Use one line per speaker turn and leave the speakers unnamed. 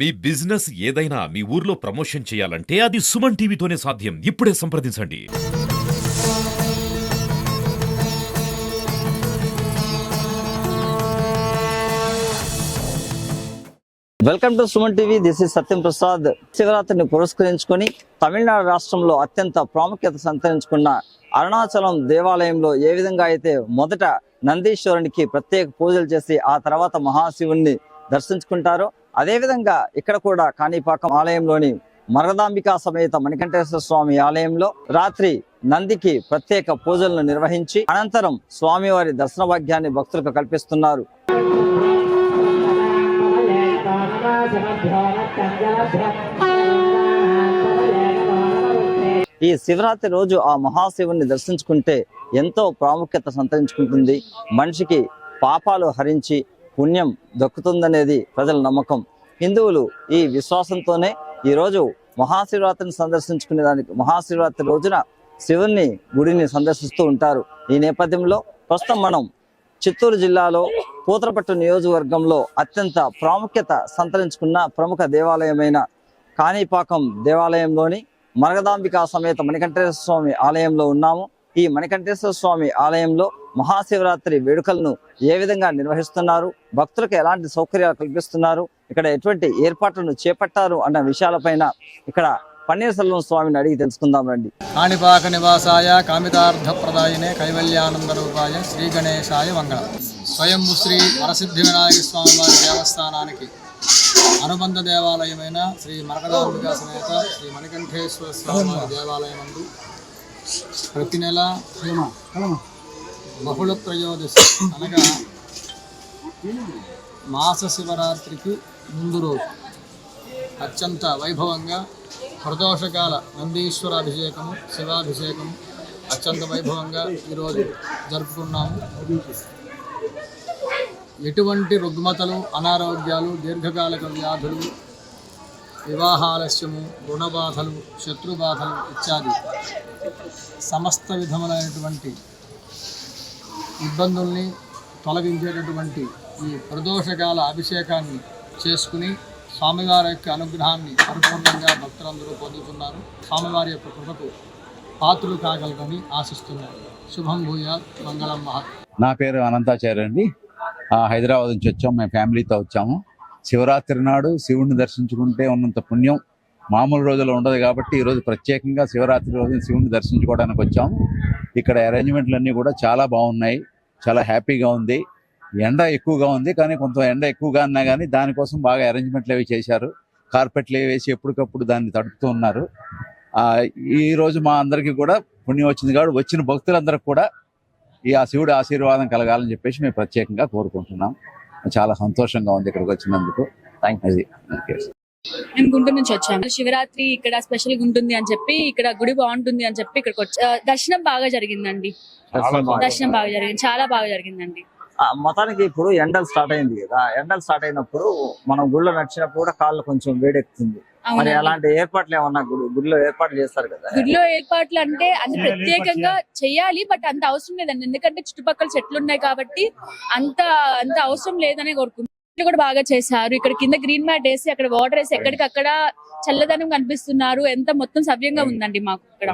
మీ business ఏదైనా మీ ఊర్లో promotion చేయాలంటే అది సుమన్ టీవీతోనే సాధ్యం. ఇప్పుడే సంప్రదించండి.
Welcome to Suman TV. This is Satyam Prasad. శివరాత్రిని పురస్కరించుకొని తమిళనాడు రాష్ట్రంలో అత్యంత ప్రాముఖ్యత సంతరించుకున్న అరుణాచలం దేవాలయంలో ఏ విధంగా అయితే మొదట నందీశ్వరునికి ప్రత్యేక పూజలు చేసి ఆ తర్వాత మహాశివుణ్ణి దర్శించుకుంటారో, అదేవిధంగా ఇక్కడ కూడా కాణిపాకం ఆలయంలోని మరగదాంబికా సమేత మణికంఠేశ్వర స్వామి ఆలయంలో రాత్రి నందికి ప్రత్యేక పూజలను నిర్వహించి అనంతరం స్వామివారి దర్శన భాగ్యాన్ని భక్తులకు కల్పిస్తున్నారు. ఈ శివరాత్రి రోజు ఆ మహాశివుని దర్శించుకుంటే ఎంతో ప్రాముఖ్యత సంతరించుకుంటుంది. మనిషికి పాపాలు హరించి పుణ్యం దక్కుతుందనేది ప్రజల నమ్మకం. హిందువులు ఈ విశ్వాసంతోనే ఈ రోజు మహాశివరాత్రిని సందర్శించుకునే దానికి మహాశివరాత్రి రోజున శివుని గుడిని సందర్శిస్తూ ఉంటారు. ఈ నేపథ్యంలో ప్రస్తుతం మనం చిత్తూరు జిల్లాలో పూతలపట్టు నియోజకవర్గంలో అత్యంత ప్రాముఖ్యత సంతరించుకున్న ప్రముఖ దేవాలయమైన కాణిపాకం దేవాలయంలోని మరగదాంబికా సమేత మణికంఠేశ్వర స్వామి ఆలయంలో ఉన్నాము. ఈ మణికంఠేశ్వర స్వామి ఆలయంలో మహాశివరాత్రి వేడుకలను ఏ విధంగా నిర్వహిస్తున్నారు, భక్తులకు ఎలాంటి సౌకర్యాలు కల్పిస్తున్నారు, ఇక్కడ ఎటువంటి ఏర్పాట్లను చేపట్టారు అన్న విషయాలపైన ఇక్కడ పన్నీర్సెల్వం స్వామిని అడిగి తెలుసుకుందాం రండి.
కాణిపాక నివాసాయ కామితార్థ ప్రదాయనే కైవల్యానంద రూపాయ శ్రీ గణేశాయ మంగళ. స్వయంభు శ్రీ వరసిద్ధి వినాయక స్వామి వారి దేవస్థానానికి అనుబంధ దేవాలయమైన శ్రీ మరగదాంబికా సమేత శ్రీ మణికంఠేశ్వర స్వామి వారి దేవాలయం నందు ప్రతి నెల బహుళ త్రయోదశి అనగా మాస శివరాత్రికి ముందు రోజు అత్యంత వైభవంగా ప్రదోషకాల నందీశ్వర అభిషేకము, శివాభిషేకము అత్యంత వైభవంగా ఈరోజు జరుపుకున్నాము. ఎటువంటి రుగ్మతలు, అనారోగ్యాలు, దీర్ఘకాలిక వ్యాధులు, వివాహాలస్యము, రుణబాధలు, శత్రుబాధలు ఇత్యాది సమస్త విధములైనటువంటి ఇబ్బందుల్ని తొలగించేటటువంటి ఈ ప్రదోషకాల అభిషేకాన్ని చేసుకుని స్వామివారి యొక్క అనుగ్రహాన్ని పరిపూర్ణంగా భక్తులందరూ పొందుతున్నారు. స్వామివారి యొక్క కృపకు పాత్రలు కాగలరని ఆశిస్తున్నారు. శుభం భూయాత్, మంగళం మహత్.
నా పేరు అనంతాచార్య అండి. హైదరాబాద్ నుంచి వచ్చాము, మేము ఫ్యామిలీతో వచ్చాము. శివరాత్రి నాడు శివుడిని దర్శించుకుంటే ఉన్నంత పుణ్యం మామూలు రోజుల్లో ఉండదు కాబట్టి ఈరోజు ప్రత్యేకంగా శివరాత్రి రోజు శివుడిని దర్శించుకోవడానికి వచ్చాము. ఇక్కడ అరేంజ్మెంట్లు అన్నీ కూడా చాలా బాగున్నాయి, చాలా హ్యాపీగా ఉంది. ఎండ ఎక్కువగా ఉంది, కానీ కొంత ఎండ ఎక్కువగా ఉన్నా కానీ దానికోసం బాగా అరేంజ్మెంట్లు అవి చేశారు. కార్పెట్లు వేసి ఎప్పటికప్పుడు దాన్ని తడుపుతూ ఉన్నారు. ఈరోజు మా అందరికీ కూడా పుణ్యం వచ్చింది కాబట్టి వచ్చిన భక్తులందరికీ కూడా ఆ శివుడి ఆశీర్వాదం కలగాలని చెప్పేసి మేము ప్రత్యేకంగా కోరుకుంటున్నాం. చాలా సంతోషంగా ఉంది ఇక్కడికి వచ్చినందుకు.
నేను గుంటూరు నుంచి వచ్చాను. శివరాత్రి ఇక్కడ స్పెషల్ గా ఉంటుంది అని చెప్పి, ఇక్కడ గుడి బాగుంటుంది అని చెప్పి ఇక్కడికి వచ్చా. దర్శనం బాగా జరిగిందండి. దర్శనం బాగా జరిగింది, చాలా బాగా జరిగిందండి.
మొత్తానికి ఇప్పుడు ఎండలు స్టార్ట్ అయింది కదా, ఎండలు స్టార్ట్ అయినప్పుడు మనం గుడిలో నడిచినప్పుడు కూడా కాళ్ళు కొంచెం వేడెక్కుతుంది. మరి అలాంటి ఏర్పాట్లు ఏమన్నా గుడిలో ఏర్పాట్లు చేస్తారు కదా?
గుడిలో ఏర్పాట్లు అంటే అది ప్రత్యేకంగా చెయ్యాలి, బట్ అంత అవసరం లేదండి. ఎందుకంటే చుట్టుపక్కల చెట్లు ఉన్నాయి కాబట్టి అంత అవసరం లేదనే కోరుకుంటున్నాను. కూడా బాగా చేశారు. ఇక్కడ కింద గ్రీన్ మ్యాట్ వేసి అక్కడ వాటర్ వేసి ఎక్కడికక్కడ చల్లదనం కనిపిస్తున్నారు. ఎంత మొత్తం సవ్యంగా ఉందండి మాకు ఇక్కడ.